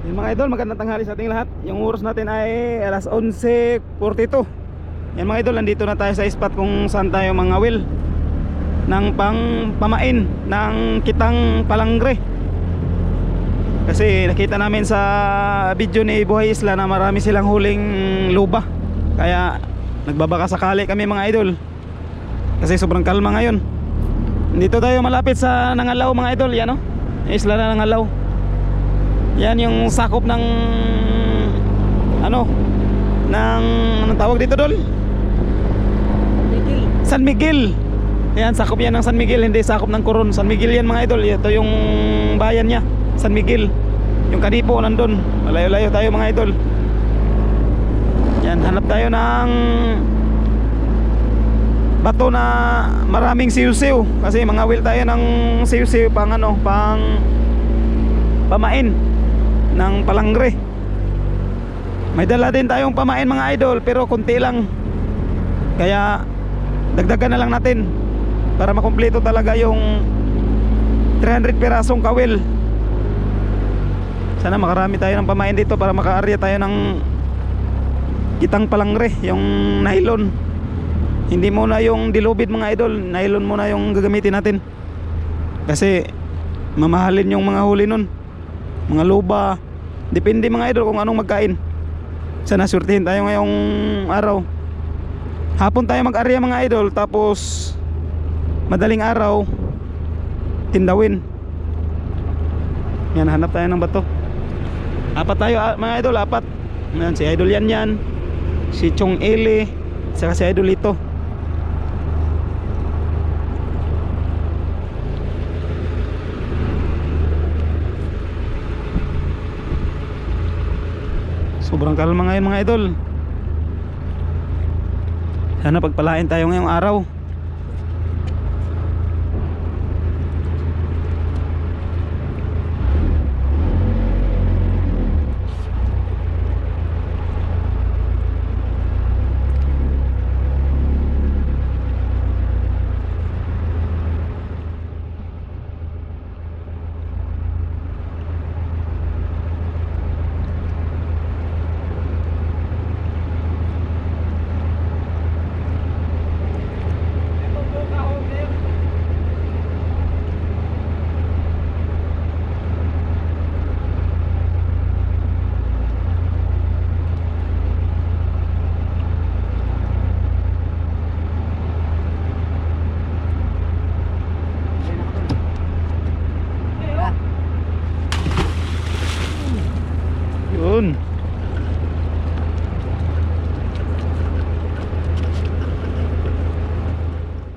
Yung mga idol, magandang tanghali sa ating lahat. Yung oras natin ay alas 11:42. Yan mga idol, nandito na tayo sa spot kung saan tayo mangawil ng pamain ng kitang palangre. Kasi nakita namin sa video ni Buhay Isla na marami silang huling luba. Kaya nagbabaka sakali kami mga idol. Kasi sobrang kalma ngayon. Dito tayo malapit sa Nangalaw mga idol. Yan o, isla na Nangalaw. Yan yung sakop ng anong tawag dito dol? Miguel. San Miguel. Yan, sakop yan ng San Miguel, hindi sakop ng Coron. San Miguel yan mga idol. Ito yung bayan niya, San Miguel. Yung Kadipo nandun. Malayo-layo tayo mga idol. Yan, hanap tayo ng bato na maraming siw-siw. Kasi mangawil tayo ng siw-siw pang pamain ng palangre. May dala din tayong pamain mga idol, pero konti lang. Kaya dagdagan na lang natin para makumpleto talaga yung 300 pirasong kawil. Sana makarami tayo ng pamain dito para makaarya tayo ng kitang palangre, yung nylon. Hindi muna yung dilubid mga idol, nylon muna yung gagamitin natin. Kasi mamahalin yung mga huli nun, mga luba. Depende mga idol kung anong magkain. Sana surtihin tayo ngayong araw. Hapon tayo mag-arya mga idol, tapos madaling araw tindawin. Yan, hanap tayo ng bato. Apat tayo mga idol, apat. Yan, si idol yan, si Chong Ele, saka si idol ito. Sobrang kalma ngayon mga idol. Sana pagpalain tayo ngayong araw. Yun.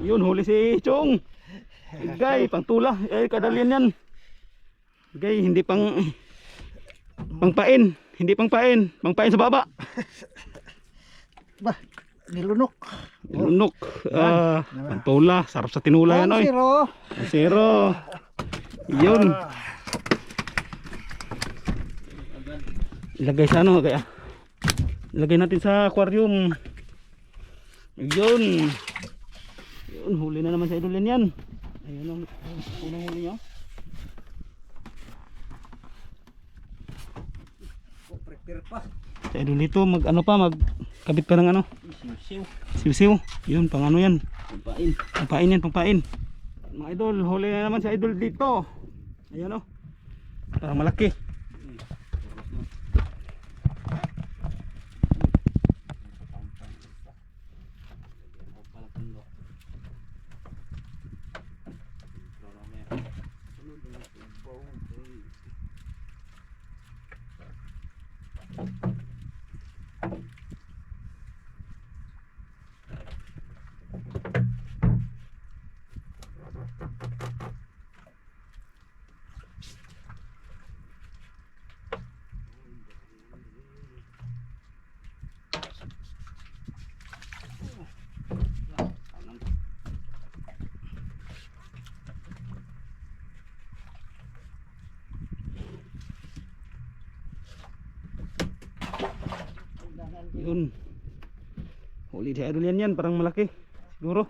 Yun, huli si Chong. Gay, pangtula. Kadalian yan. Gay, hindi pangpain. Hindi pangpain. Pangpain sa baba. Bah, nilunok. Lunok. Pantula. Sarap sa tinula yan, oy. Zero. Zero. Yun. Ilagay sa kaya ilagay natin sa aquarium. Yun. Yun, huli na naman sa idolin yan. Ayun ang unang huli niya. Prepare pa. Sa idol ito magkabit pa ng Siw. siw-siw. Yun, pang yan. Pampain. Pangpain yan, pangpain. Mga idol, huli na naman sa idol dito. Ayan parang malaki. Yun. Huli di idol yan, parang malaki. Siguro.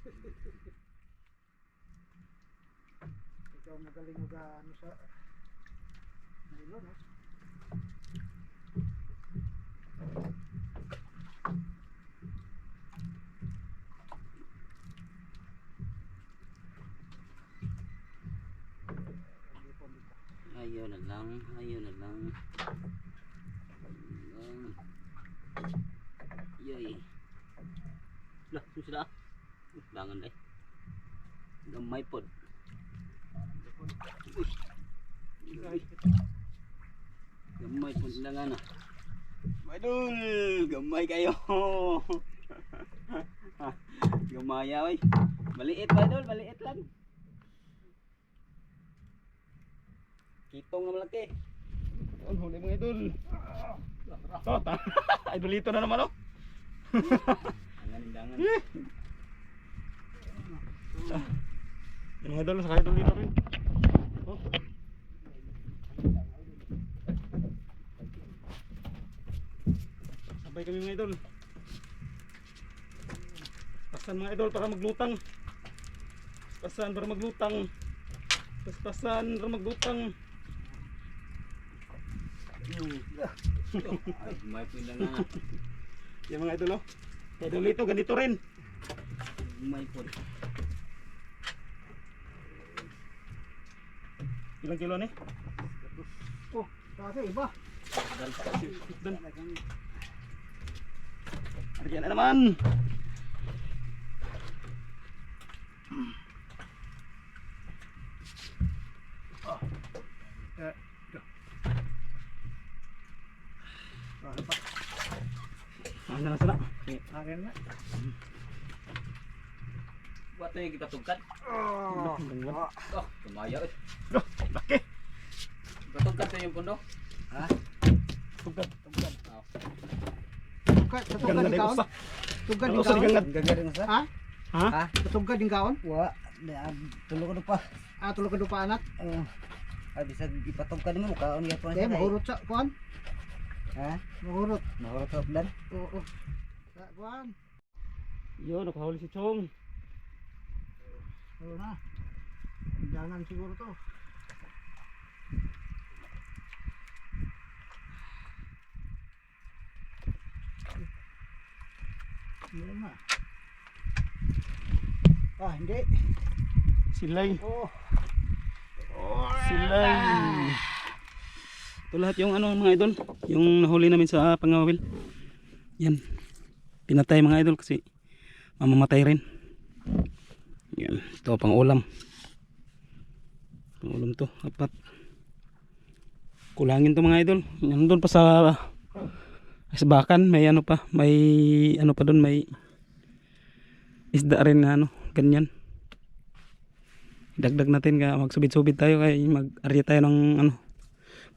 Ikaw magaling mo ano sa nylon, no? Ayaw na lang, ayaw na lang. Yay. Lah, sudah. Bangun deh. Gamay pod. Gamay pod lang ano. Idol, gamay kayo. Gamay ay. Maliit ba idol, maliit lang. Kitong na malaki. Ang huli mga idol. Oh, idolito na naman oh. Dangan. Yung mga idol, sa idol dito rin. Oh. Sabay kami mga idol. Pasan mga idol para maglutang. Pasan para maglutang. Pasan para maglutang. Gamay pod lang ano. Yung mga idol oh. Idolito, ganito rin. Gamay pod. Ilang kilo ni? Oh, kasi iba. Dan. Aryan na naman. Ano na sana? Akin na. Buat na yung kita tugkat. Oh, Oh, kumaya eh. Loh, laki. Patugkat na yung pundo. ha? Tugad. Oh. Tugad, Ganda tugad na din yung kaon. usa. Tugad Ano din sa kaon. ligangad? Gagaling sa. Ha? Ha? Tugad din kaon. Wa, tulog ko pa. Ah, tulog ka doon pa anak. Ay bisag ipatog ka nimo kaon gyapon Kaya mahurot sa kuan. Ha? Mahurot. Mahurot sa plan. Oo. Sa kuan. Yun, nakahuli si Chong. Oo na. Jangan siguro to. Yun na. Ah, hindi. Silay. Oh. Silay. Ito lahat yung ano mga idol. Yung nahuli namin sa pangawil. Yan. Pinatay mga idol kasi mamamatay rin. Yan. Ito pang ulam. Pang ulam to. Apat. Kulangin to mga idol. Yan doon pa sa bakan. May ano pa. May ano pa doon. May isda rin na ano. Ganyan. Dagdag natin ka magsubid-subid tayo kaya mag-arya tayo ng ano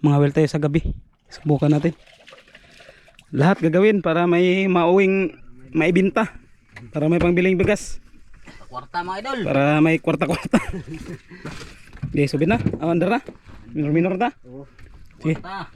mga well tayo sa gabi. Subukan natin. Lahat gagawin para may mauwing maibenta. Para may pangbiling bigas. Kwarta mga idol. Para may kwarta-kwarta. Di subid na. Awandar na. Minor-minor ta. Sige. Kwarta.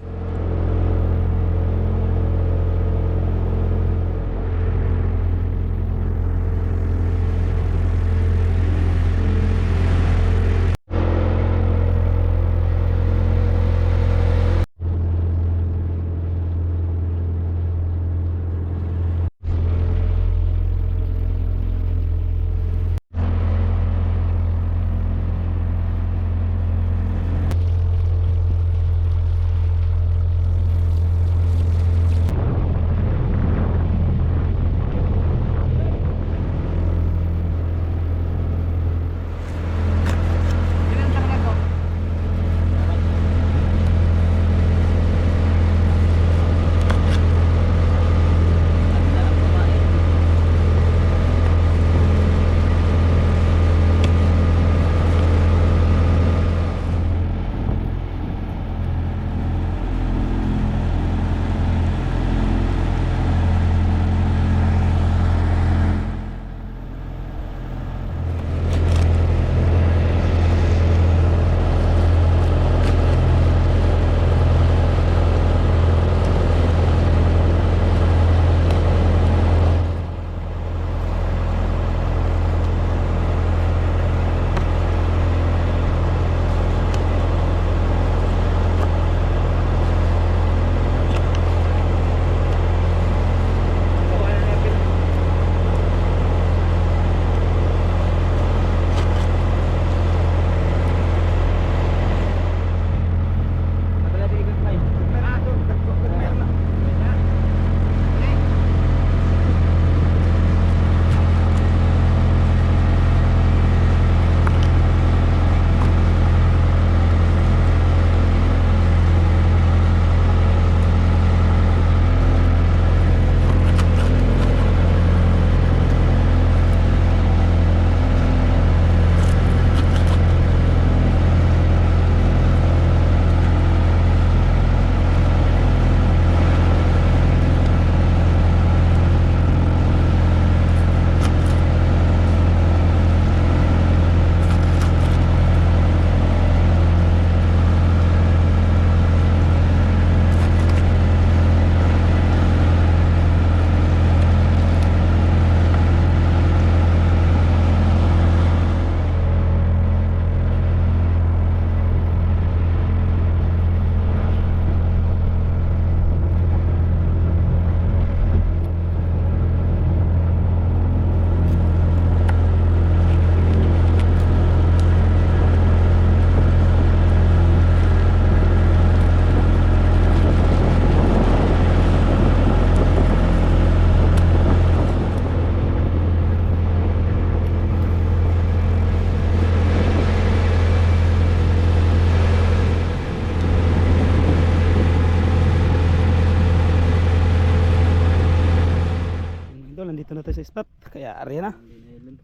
spot. Kaya ari na. Nailon.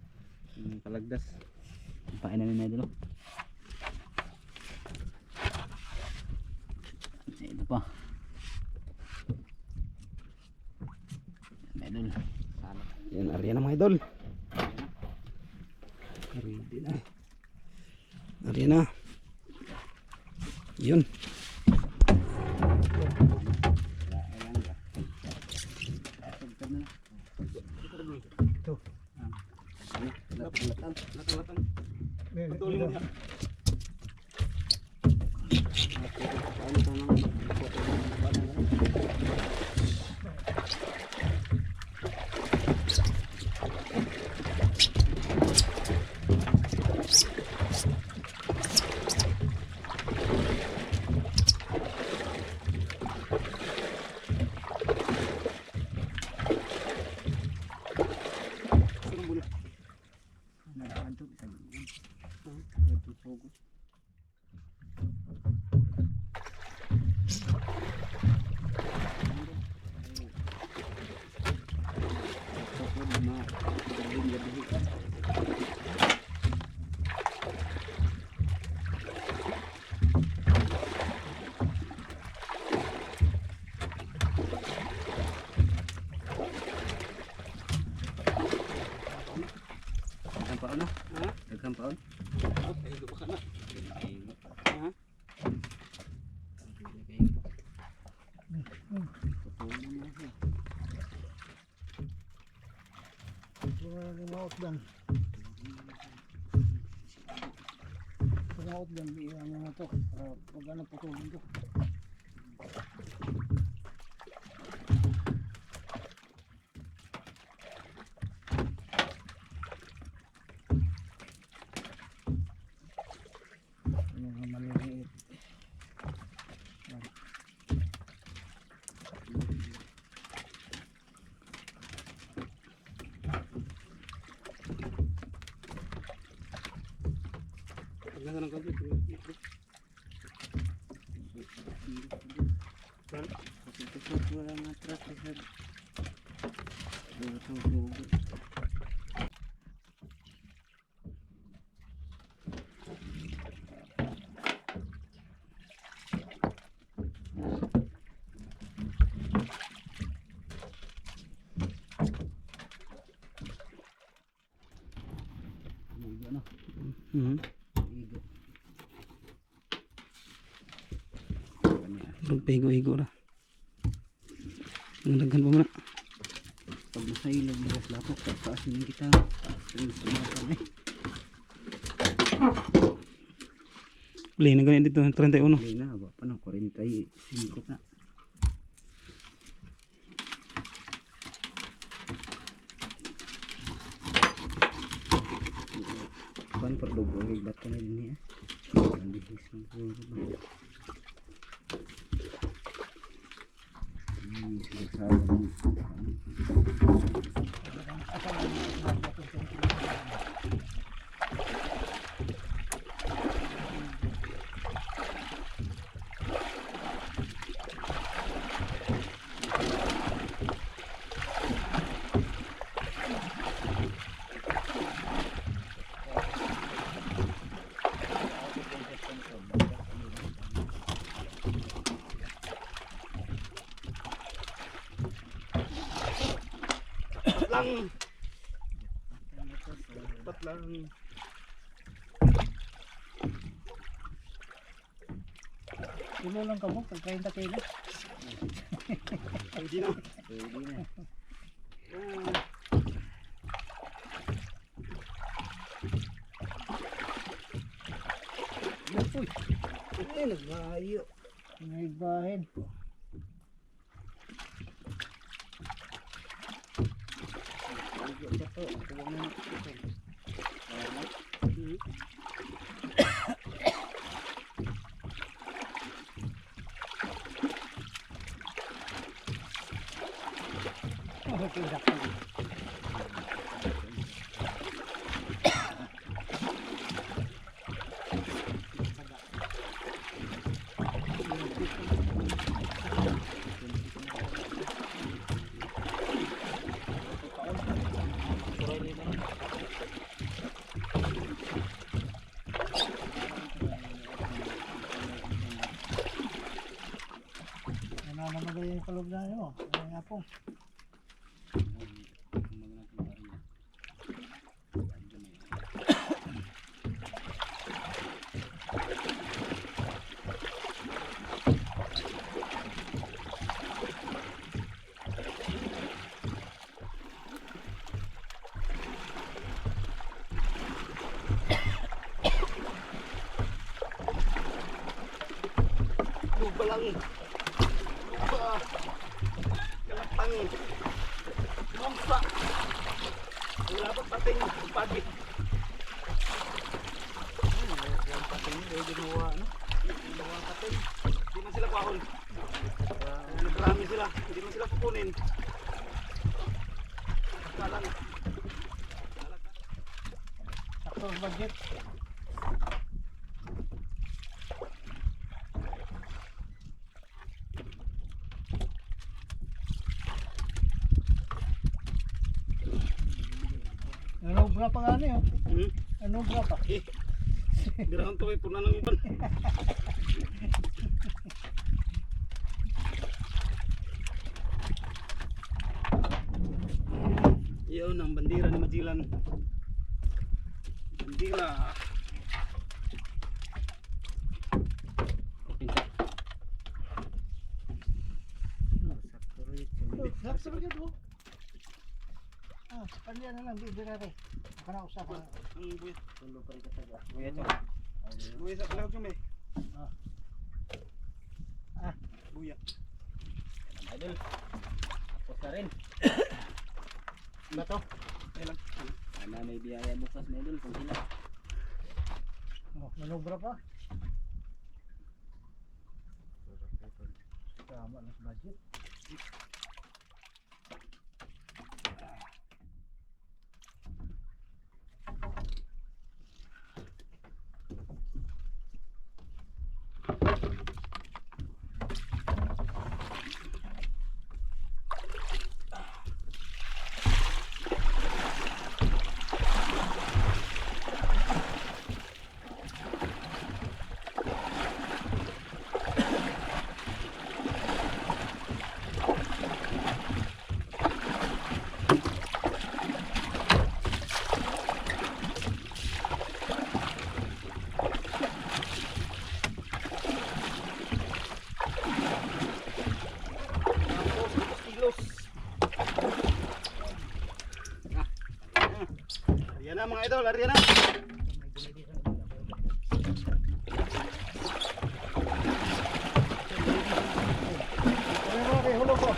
Yung palagdas. Pain namin na idol. Ito pa. Idol. Salak. Yan ari na mga idol. Ready na. Ari na. Yun. Patuloy mo niya. Nagkampaon na? Ha? Nagkampaon? Pahingo pa ka na. Ha? Lumaot lang. Lumaot lang. Ano na to. Pag ano putulin ko. Mga maliliit. Mhm. Pagpigo-igo na. Nagdaghan pa muna. Pag nasa ilog, bukas lapok, tapaasin kita. Terus sumakan eh. Beli na ganyan dito, 31. Hindi na, haba pa ng 45 na. Kan perdugo hebat kan ini ya. Kondisi sempurna. Sudah sabar. Lang. Dapat lang. Kilo lang ka mo, pag 30 kilo. Hindi na. Pwede na. Uy, nagbahayo. Nagbahin. Nananamagay yung kalog na yun. Ano nga po? Lupa lang. Lupa. Kalapang. Mamsa. Wala pa pating pagi. Yung pating yung ginawa ano? Ginawa pating. Hindi man sila kuhahon. Nagrami sila. Hindi man sila kukunin. Kalang. Sakto ang budget. Ano bra pa nga niyo? Ano bra pa? Girahan to ay puna ng iban. Yun ang bandira ni Majilan. Bandira. Sakto ba yun? Kanya na lang, bibira rin. Baka na usa ka. Ang buya. Tulo pa rin kataga. Buya to. Buya sa palag yung may. Buya. Idol. Tapos na rin. Ba to? Ay lang. Ana may biyaya bukas na idol kung sila. Manobra pa? Tama na sa budget. Ariyan na mga idol, ariyan na. Ano ba? Hulog ko.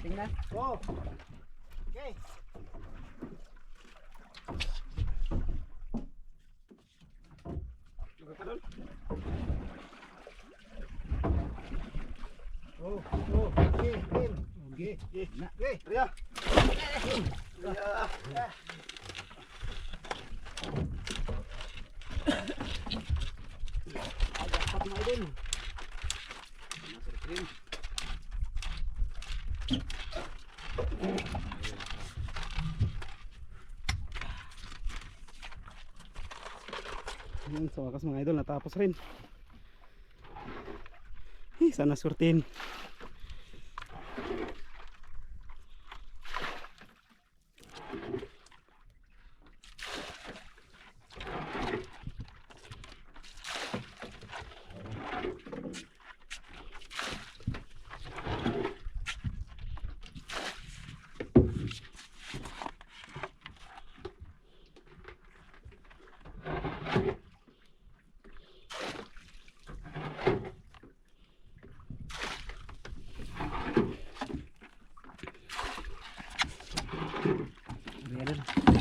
Penting na. Oh. Okay. Lugar ka doon. Oh. Okay. Game. Okay. Okay. Ariya. Ariya. Dapat na idol. Masarap rin. Yun, sa wakas mga idol natapos rin. Sana surtin.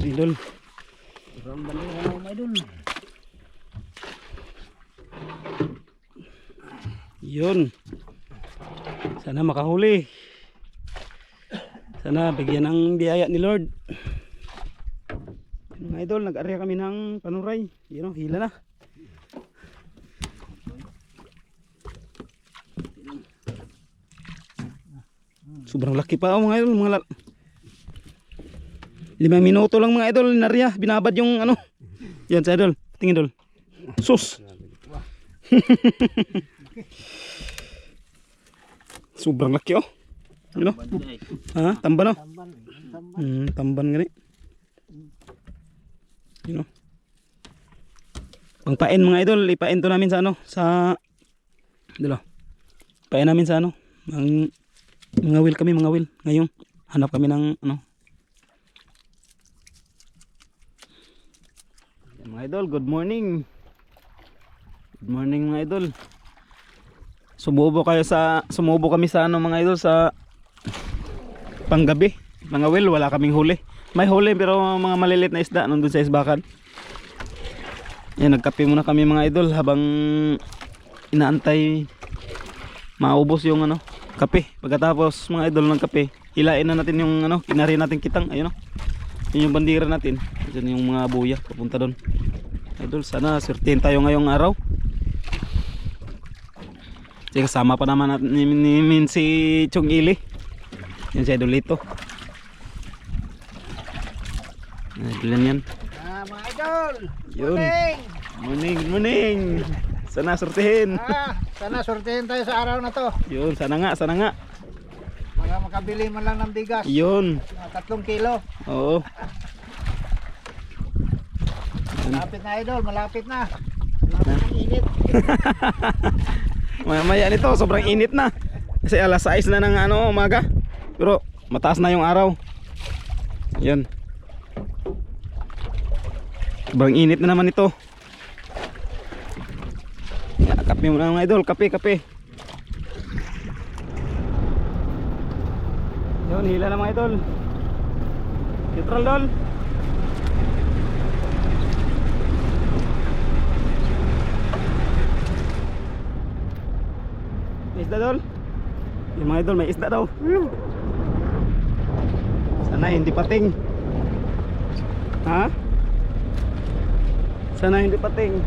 Idol. Kurang bandera na mga idol. Yun. Sana makahuli. Sana bigyan ng biyaya ni Lord. Mga idol, nag-area kami ng panuray. Yun o, hila na. Sobrang laki pa mga idol. 5 minuto lang mga idol. Narya, binabad yung ano. Yan sa idol. Tingin idol. Sus. Sobrang laki oh. You know? Ha? Tamban oh. Tamban gani. You know? Pangpain mga idol, ipain to namin sa ano, sa dilo. Pain namin sa ano, mga wheel kami, mga wheel. Ngayon, hanap kami ng ano. Yan, mga idol, good morning. Good morning mga idol. Sumubo kami sa ano mga idol sa panggabi. Mga wheel, wala kaming huli. May huli pero mga maliliit na isda nandun sa isbakan. Yan, nagkape muna kami mga idol habang inaantay maubos yung ano, kape. Pagkatapos mga idol ng kape, hilain na natin yung ano, kinari natin kitang, ayun oh. Yun yung bandira natin. Diyan yung mga buya papunta doon. Idol, sana swertihin tayo ngayong araw. Kasi kasama pa naman natin ni si Chong Ili. Yan si Idol Lito. Idol yan. Mga idol! Yun. Morning. Sana sortihin. Sana sortihin tayo sa araw na to. Yun, sana nga. Para makabili man lang ng bigas. Yun. 3 kilo. Oo. Malapit na idol, malapit na. Malapit ang init. Maya nito, sobrang init na. Kasi alas 6 na ng ano, umaga. Pero mataas na yung araw. Yun. Sobrang init na naman ito. Kape muna mga idol, kape. Yun, hila na mga idol. Neutral dol. May isda dol. Yung mga idol, may isda daw. Sana hindi pating. Ha? Sana hindi pating.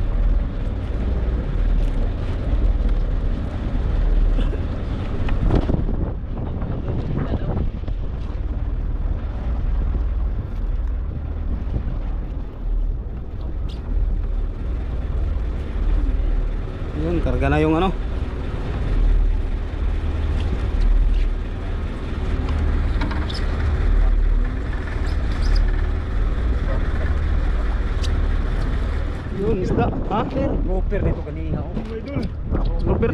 Yun, karga na yung ano. Yun, isda. Ha? Grouper nito kanina. Grouper?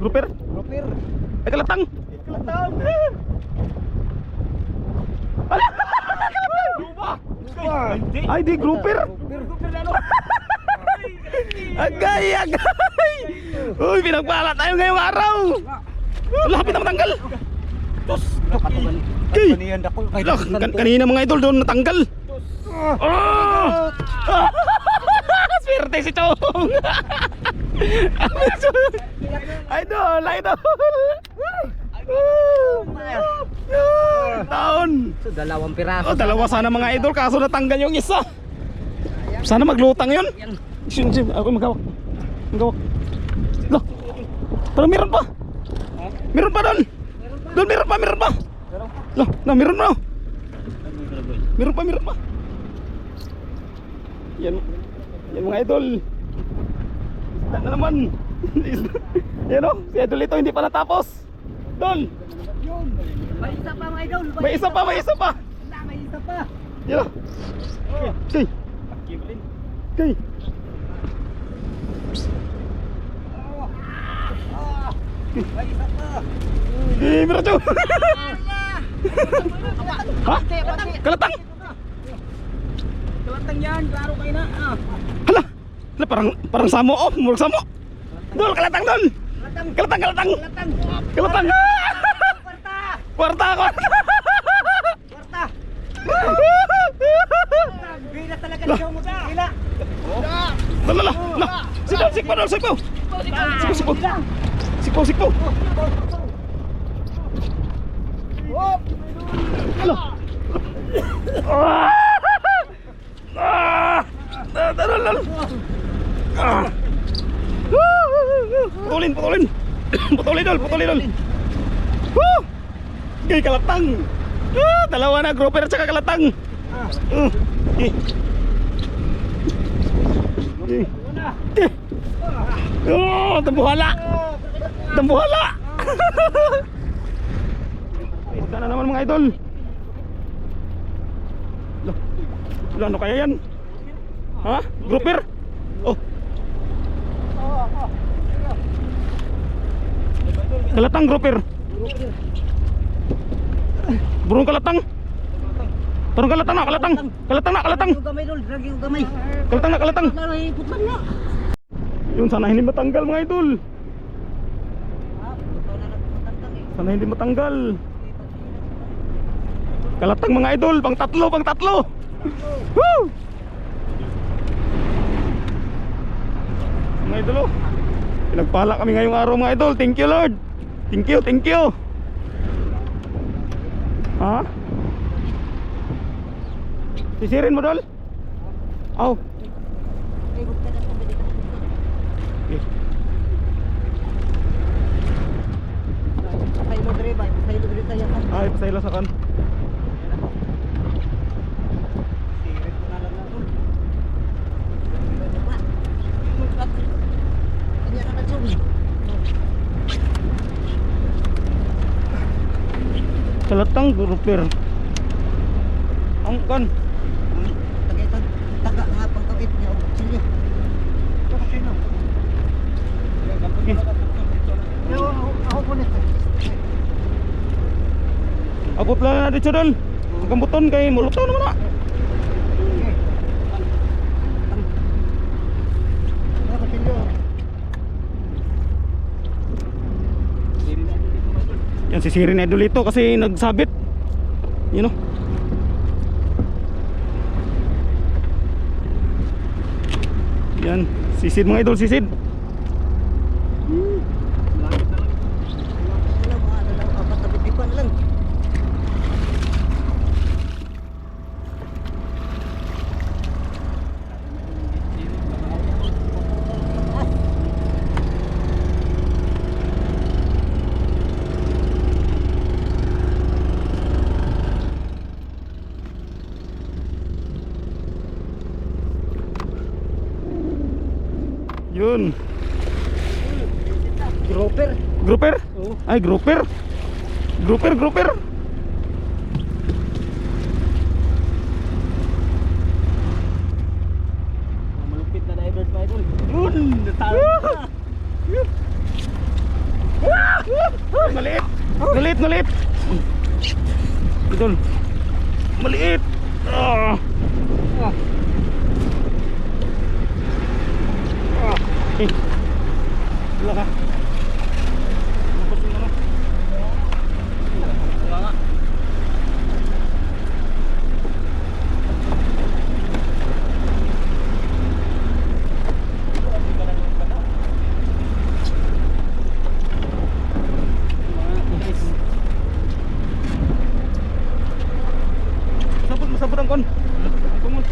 Grouper? Grouper. Ay, kalatang! Ay, di grouper! Agay! Uy, pinagpala tayo ngayong araw! Lapit na matanggal! Kay! Kanina mga idol doon natanggal! Swerte si Chong! Idol! Taon! So, 2 piraso. Oh, dalawa sana mga idol kaso natanggal yung isa. Sana maglutang yun. Sim, ako magawak. Loh. Pero meron pa. Meron pa doon. Doon meron pa. Loh, meron pa. Meron pa. Yan mga idol. Isda na naman. Yan o, si Idol ito hindi pa natapos. Doon. May isa pa mga idol. May isa pa. May isa pa. Yan o. Kay. May isa pa. Meron to. Ha? Kalatang. Kalatang yan. Klaro kayo na. Hala, parang samo oh, murag samo. Dol, kalatang dol. Kalatang. Kwarta. Gila talaga siya mo. Gila. Lala. Sikpo, sikpo dol, sikpo. Sikpo, sikpo. Sikpo, sikpo. Lala. Lala. Putulin, putulin. Putulin dol, putulin dol. Kay kalatang. Dalawa na, grouper tsaka kalatang. Oh, tambuhala. Tambuhala. Ito na naman mga idol. Ano kaya yan? Ha? Grouper? Oh. Kalatang grouper. Burung kalatang. Burung kalatang na, kalatang. Kalatang na, kalatang. Gamay dol, dragi yung gamay. Kalatang na, kalatang. Putlan na. Yun, sana hindi matanggal mga idol. Sana hindi matanggal. Kalatang mga idol, pang tatlo, pang tatlo. Woo! Mga idol, oh. Pinagpala kami ngayong araw mga idol. Thank you Lord. Thank you, thank you. Ha? Sisirin mo dol? Aw. Pasay mo dre ba? Pasay mo dre tayo kan. Ay, pasayla sa kan. Sirit ko na lang na dol. Kanya na nagsubi. Kalatang grouper. Ang kan. Tagay taga nga pangkawit niya og silyo. Ako po nito. Abot lang na dito dol. Ang kambuton kay muluto naman na. Yan sisirin idol ito kasi nagsabit. You know. Yan, sisid mga idol, sisid. Yun. Grouper. Grouper? Oo. Ay, grouper. Grouper, grouper. Malupit na divers pa idol. Yun. Maliit. Maliit, maliit. Idol. Maliit. Wala ka. Lupos yung ano. Wala nga. Masabot ang kon. Kumon.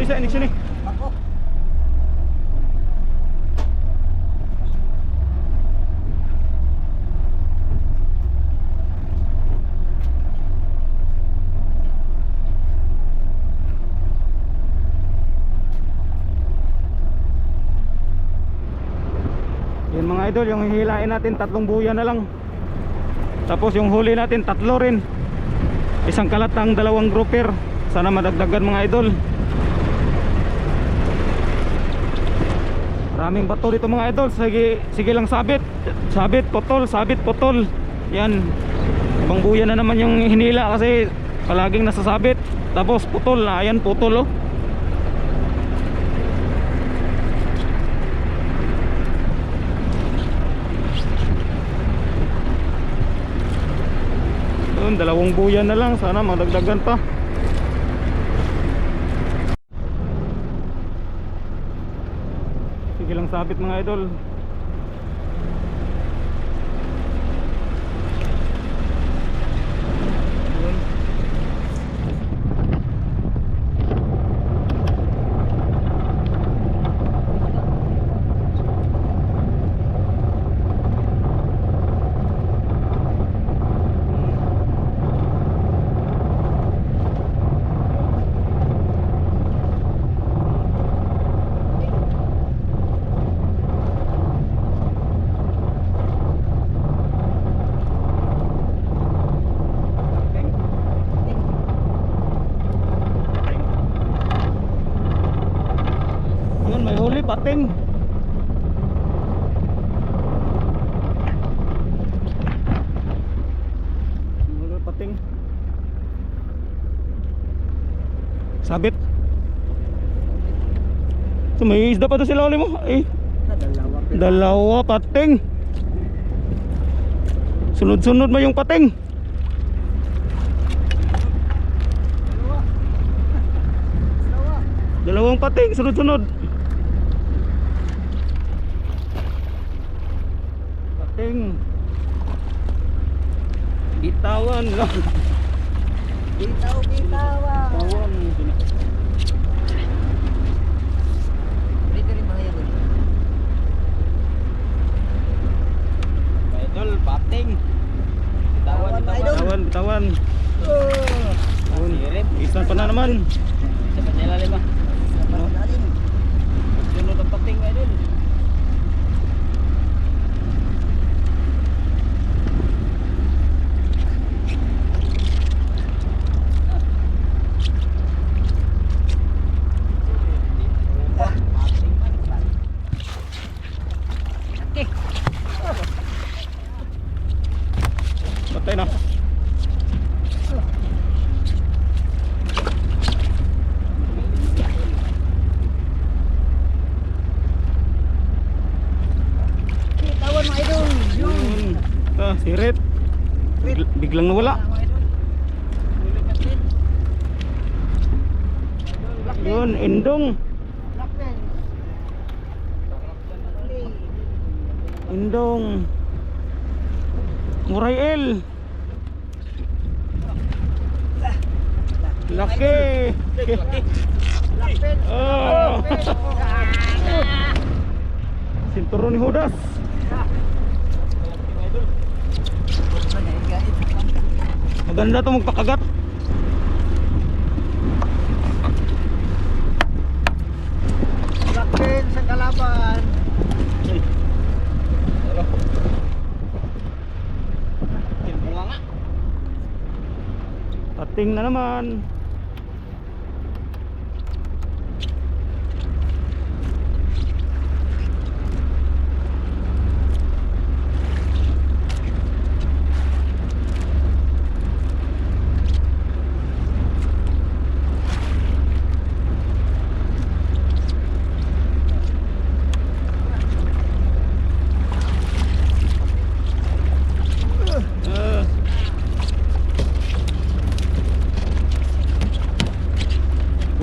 Sini sini. Yan mga idol, yung hihilain natin 3 buya na lang. Tapos yung huli natin 3 rin. Isang kalatang, 2 grouper. Sana madagdagan mga idol. Maraming bato dito mga idol. Sige lang sabit. Sabit, potol, sabit, potol. Yan. Ibang buya na naman yung hinila kasi palaging nasasabit. Tapos putol, ayan putol oh. Yun, 2 buyan na lang. Sana madagdagan pa. Sige lang sabit mga idol. Yun. Yun, may huli pating. Huli pating. Sabit. So may isda pa to sila ulit mo. Eh, Dalawa. 2 pating. Sunod-sunod mo yung pating. Dalawang pating, sunod-sunod. Pating. Bitawan lang. Bitaw, bitawa. Bitawan. Dito rin bahaya doon. Idol, pating. Bitawan, Bitawan, bitawan. Ayun, isan pa na naman. Sa kanila lima. Lalim. Sunod ang pating idol. Patay na. Bitawan mga idol. Yun. Sirit. Biglang nawala. Yun, indong. Indong. Murail. Laki. Oh. Sinturon ni Judas. Maganda to magpakagat. Lakpin sa kalaban. Pating na naman.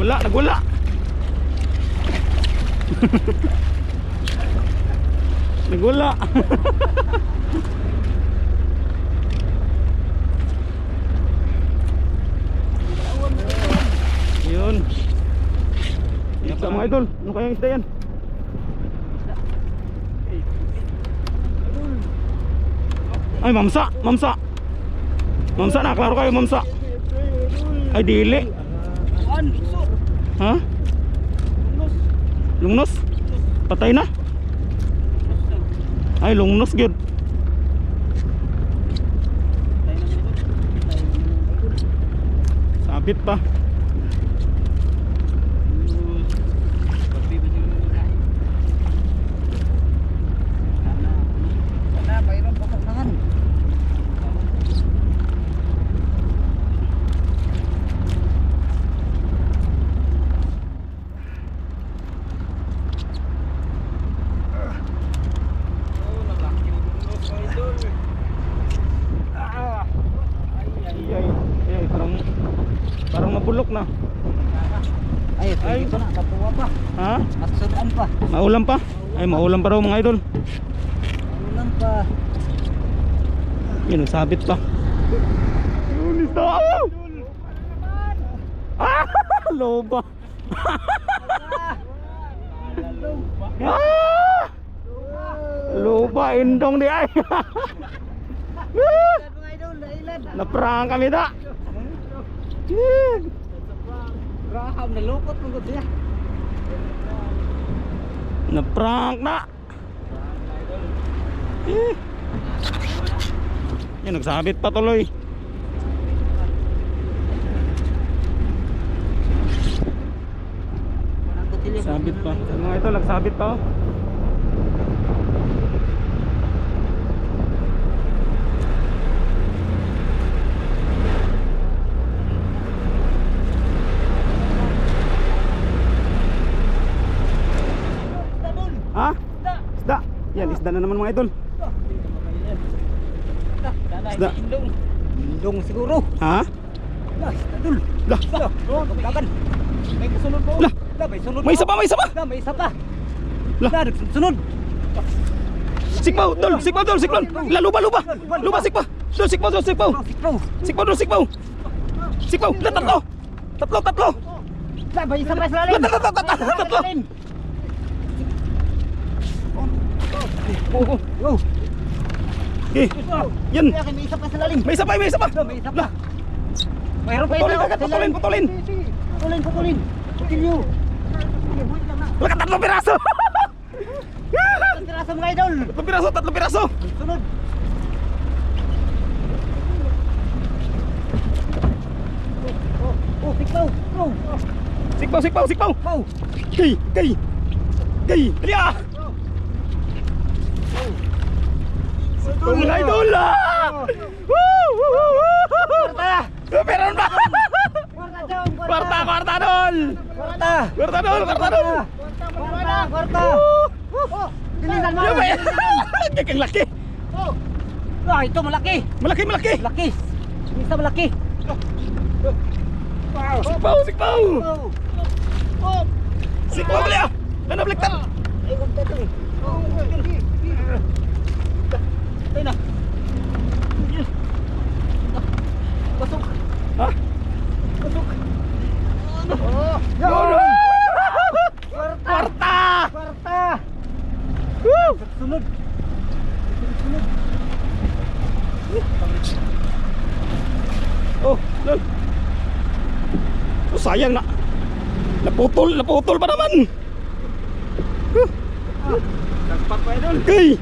Wala, nagwala. Nagwala. Yun. Isda mga idol, ano kayang isda yan? Ay, mamsa, mamsa. Mamsa na, klaro kayo, mamsa. Ay, dili. Ha? Lungnos? Patay na? Ay, lungnos gyud. Sabit pa. Sana mayroon papunahan. nabulok na. Ay, pwede ko na. Tatuwa pa. Ha? At sundan pa. Maulan pa? Ay, maulan pa raw mga idol. Ulan pa. Yun, nagsabit pa. Yun, isda! Ah! Loba! Ah! Loba, indong di ay! Mga idol, nailan. Naprang kami da! Raham, nalukot mo siya. Naprank na! Yan, nagsabit pa tuloy. Sabit pa. Mga ito, nagsabit pa oh. Ha? Isda. Yan, isda na naman mga idol. Isda. Indong siguro. Ha? Lah, tadul. Lah. Oh, dagan. May kasunod po. Lah. Lah, may sunod. May isa pa, may isa pa. Lah, may isa pa. Lah. Lah, sunod. Sikpaw, dol, sikpaw, dol, sikpaw. La, luba, luba. Luba, sikpaw. Dol, sikpaw, dol, sikpaw. Sikpaw. Sikpaw, dol, sikpaw. Sikpaw, la, tatlo. Tatlo. Lah, may isa pa sa lalim. Tatlo. Oh. Eh, yan. May isa pa sa lalim. May isa pa, may isa pa. Lah, may isa pa. Mayroon pa Putulin, isa. agad, putulin. Putulin. Putilyo. Wala ka, tatlong piraso. Ang tirasa mga idol. Tatlong piraso. Sunod. Oh, sikpaw. Oh, Sikpaw. oh. Gay. Dali ah. Mga idol ah. Kwarta. Meron ba? Kwarta, Jong. Kwarta, dol. Kwarta. Kwarta. Oh, bilisan mo. Kikang laki. Ah, ito malaki. Malaki. Malaki. Isa malaki. Sikpaw. Oh. Sikpaw bali ah. Ano baliktad? Ay, kung tato eh. Ayun na. Pasok. Ha? Pasok. Oh. Kwarta. Kwarta. Woo! Sunod. Oh, lol. Oh, sayang na. Naputol pa naman. Nagpak pa idol. Gay.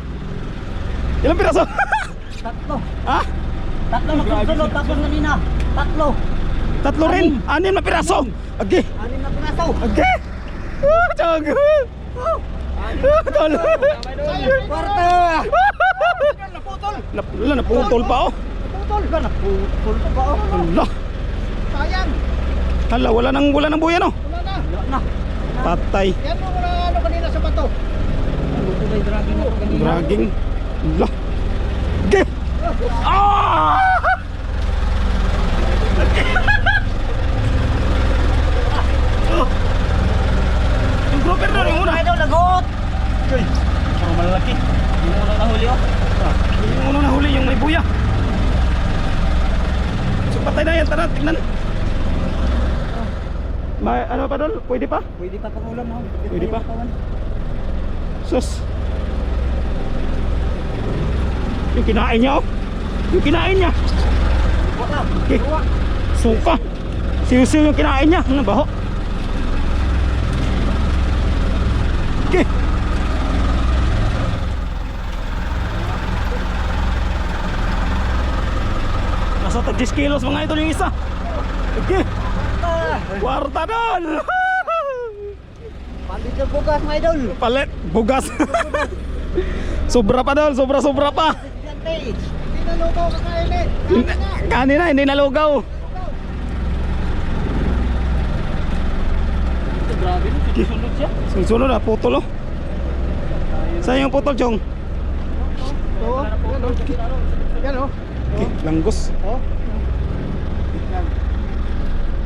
Ilang piraso? Tatlo. Ha? Tatlo na sunod. Tapos kanina. Tatlo rin. 6 na piraso. Agi. 6 na piraso. Agi. Chog. Tol. Kwarta. Naputol pa oh. Naputol pa oh. Allah. Sayang. Hala, wala nang buya no. Wala na. Wala na. Patay. Yan mo na ano kanina sa bato. Buto may dragging ako kanina. Dragging. Allah. Ge. Ah! Yung grouper na rin una. Idol, lagot. Okay. Parang malalaki. Yung unang nahuli oh. Yung unang nahuli yung may buya. So patay na yan, tara, tignan. Ano pa doon? Pwede pa? Pwede pa pang ulam oh. Pwede pa? Sus. Yung kinain niya oh. Yung kinain niya. Okay. Suka. Siw-siw yung kinain niya. Ano baho? Okay. Nasa 10 kilos mga idol yung isa. Okay. Kwarta doon. Palit ng bugas mga idol. Palit. Bugas. Sobra pa doon. Sobra pa. Gante. Hindi na lugaw kakain eh. Kanina hindi nalugaw. Grabe no, susunod siya. Sunod na, putol oh. Saan yung putol, Chong? Oo. Yan o. Okay, langgos. Oh.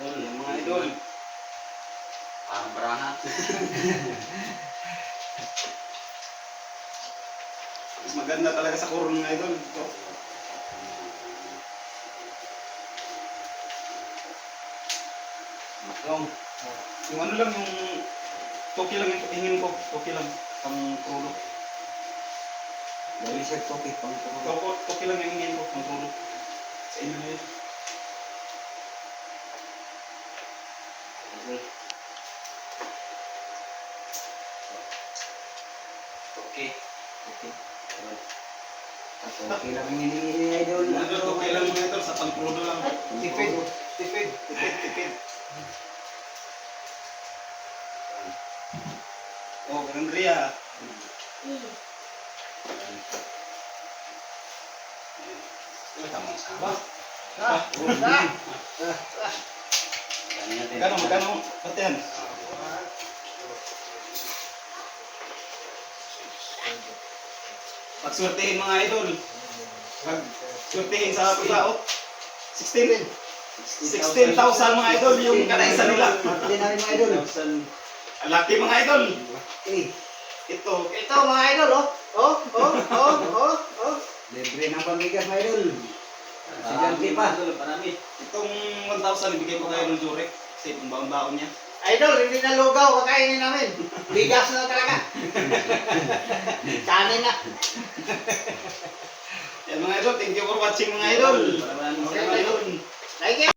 Yan mga idol. Parang barahat. Mas maganda talaga sa kurong mga idol. Ito. Yung ano lang, yung toki lang yung hingin ko. Toki lang, pang trulo. Dari siya topic pang Toki lang yung hingin ko, pang trulo. Sa inyo na yun. Okay. Okay. Okay lang yung hinihingi ni Idol. Toki lang mga idol, sa pang trulo lang. Tipid. Tipid. Oh, ganun Ria. Magkano? Ba't yan? Pagsurtihin mga idol. Pagsurtihin sa paglaot. 16,000 mga idol yung kanaisa nila. Hindi na rin mga idol. Ang laki mga idol. Ito mga idol, oh. Libre ng pambigas mga idol. Sigante pa. Marami. Itong 1,000 ibigay ko kay Idol Jurek. Kasi itong baon-baon niya. Idol, hindi na lugaw, kakainin namin. Bigas na talaga. Kanin na. Yan mga idol, thank you for watching mga idol. Maraming Okay, idol. Thank you.